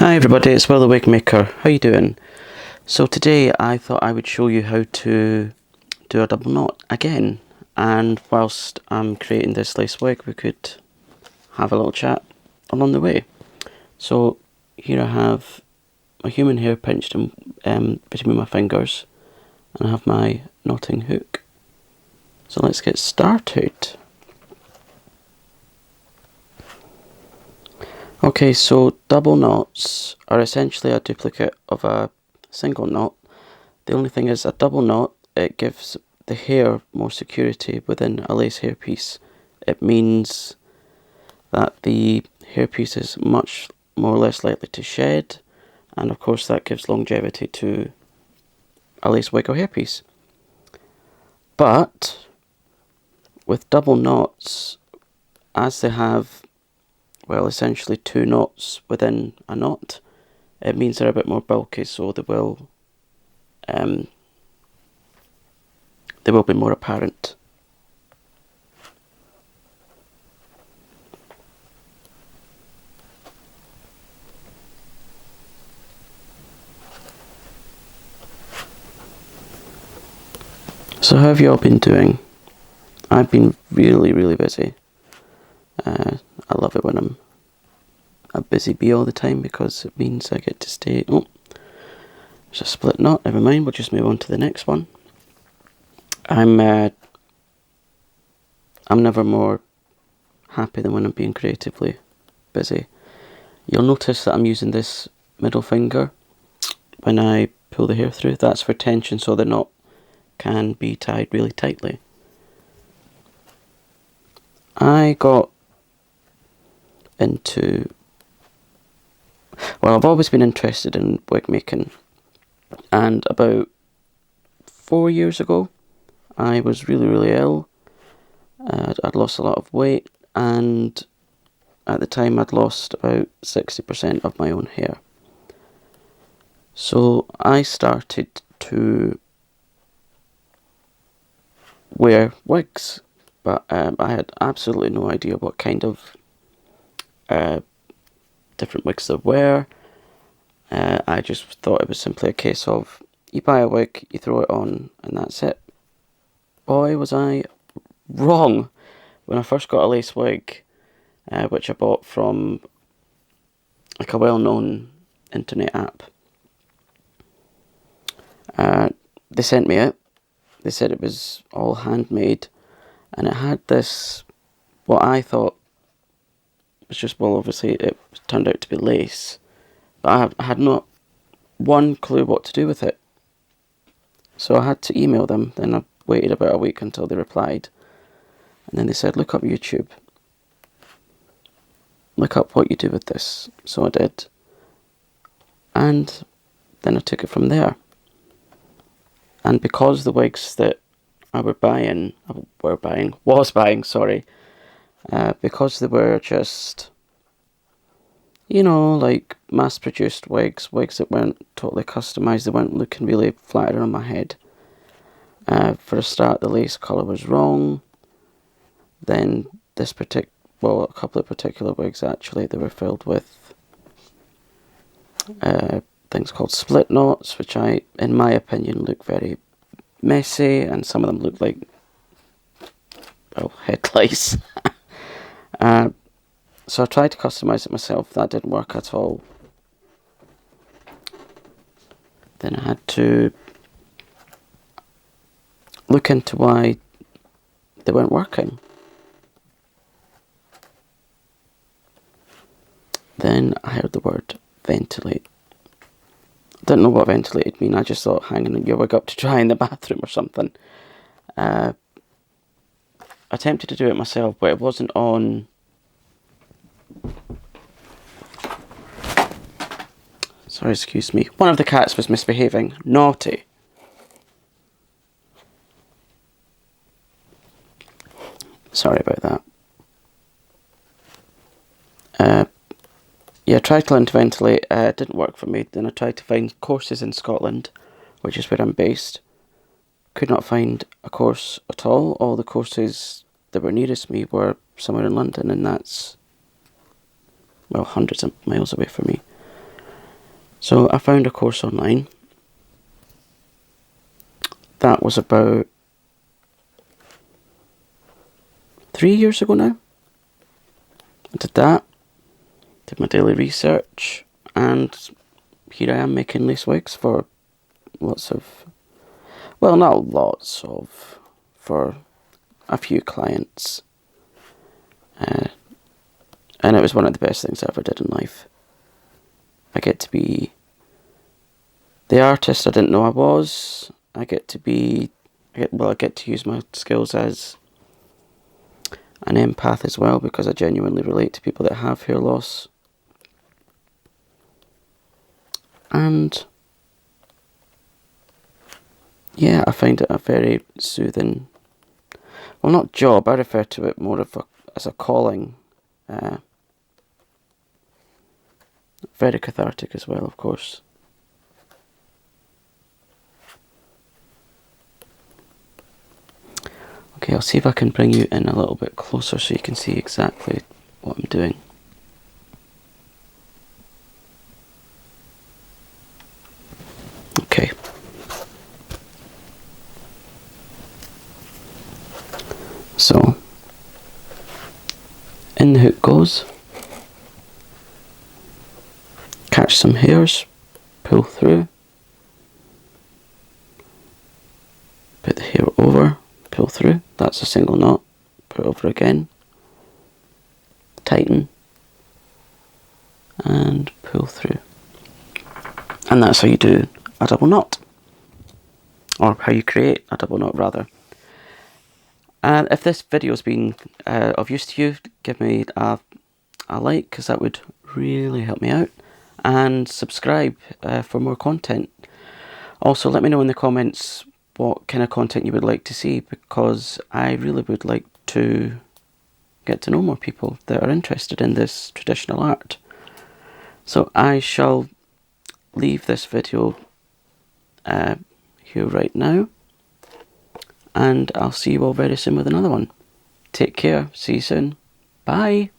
Hi everybody, it's Will the Wigmaker. How you doing? So today I thought I would show you how to do a double knot again, and whilst I'm creating this lace wig we could have a little chat along the way. So here I have my human hair pinched in between my fingers, and I have my knotting hook. So let's get started. Okay, so double knots are essentially a duplicate of a single knot. The only thing is, a double knot, it gives the hair more security within a lace hairpiece. It means that the hairpiece is much more or less likely to shed, and of course that gives longevity to a lace wig or hairpiece. But with double knots, as they have, well, essentially two knots within a knot, it means they're a bit more bulky, so they will be more apparent. So how have you all been doing? I've been really busy. I love it when I'm a busy bee all the time, because it means I get to stay... Oh, there's a split knot, never mind, we'll just move on to the next one. I'm never more happy than when I'm being creatively busy. You'll notice that I'm using this middle finger when I pull the hair through. That's for tension, so the knot can be tied really tightly. I got into... Well, I've always been interested in wig making, and about 4 years ago I was really ill. I'd lost a lot of weight, and at the time I'd lost about 60% of my own hair. So I started to wear wigs, but I had absolutely no idea what kind of different wigs there were. I just thought it was simply a case of, you buy a wig, you throw it on, and that's it. Boy, was I wrong. When I first got a lace wig, which I bought from like a well-known internet app, they sent me it. They said it was all handmade, and it had this, what I thought was just, well, obviously it turned out to be lace, but I had not one clue what to do with it. So I had to email them. Then I waited about a week until they replied, and then they said, look up YouTube, look up what you do with this. So I did, and then I took it from there. And because the wigs that I was buying, because they were just, you know, like mass-produced wigs that weren't totally customised, they weren't looking really flattering on my head. For a start, the lace colour was wrong. Then a couple of particular wigs, actually, they were filled with things called split knots, which in my opinion, look very messy, and some of them look like, well, head lice. So I tried to customise it myself. That didn't work at all. Then I had to look into why they weren't working. Then I heard the word ventilate. I didn't know what ventilated mean. I just thought hanging your wig up to dry in the bathroom or something. I attempted to do it myself, but it wasn't on... Sorry, excuse me. One of the cats was misbehaving. Naughty. Sorry about that. Yeah, I tried to learn to ventilate. It didn't work for me. Then I tried to find courses in Scotland, which is where I'm based. Could not find a course at all. All the courses that were nearest me were somewhere in London, and that's, well, hundreds of miles away from me. So I found a course online. That was about 3 years ago now. I did that, did my daily research, and here I am making lace wigs for lots of, well, not lots of, for a few clients. And it was one of the best things I ever did in life. I get to be the artist I didn't know I was. I get to use my skills as an empath as well, because I genuinely relate to people that have hair loss. And yeah, I find it a very soothing, well, not job, I refer to it more as a calling. Very cathartic as well, of course. Okay, I'll see if I can bring you in a little bit closer so you can see exactly what I'm doing. Okay. So, in the hook goes. Catch some hairs, pull through. Put the hair over, pull through. That's a single knot. Put it over again. Tighten. And pull through. And that's how you do a double knot. Or how you create a double knot, rather. And if this video has been of use to you, give me a like, because that would really help me out. And subscribe for more content. Also, let me know in the comments what kind of content you would like to see, because I really would like to get to know more people that are interested in this traditional art. So I shall leave this video here right now, and I'll see you all very soon with another one. Take care, see you soon, bye.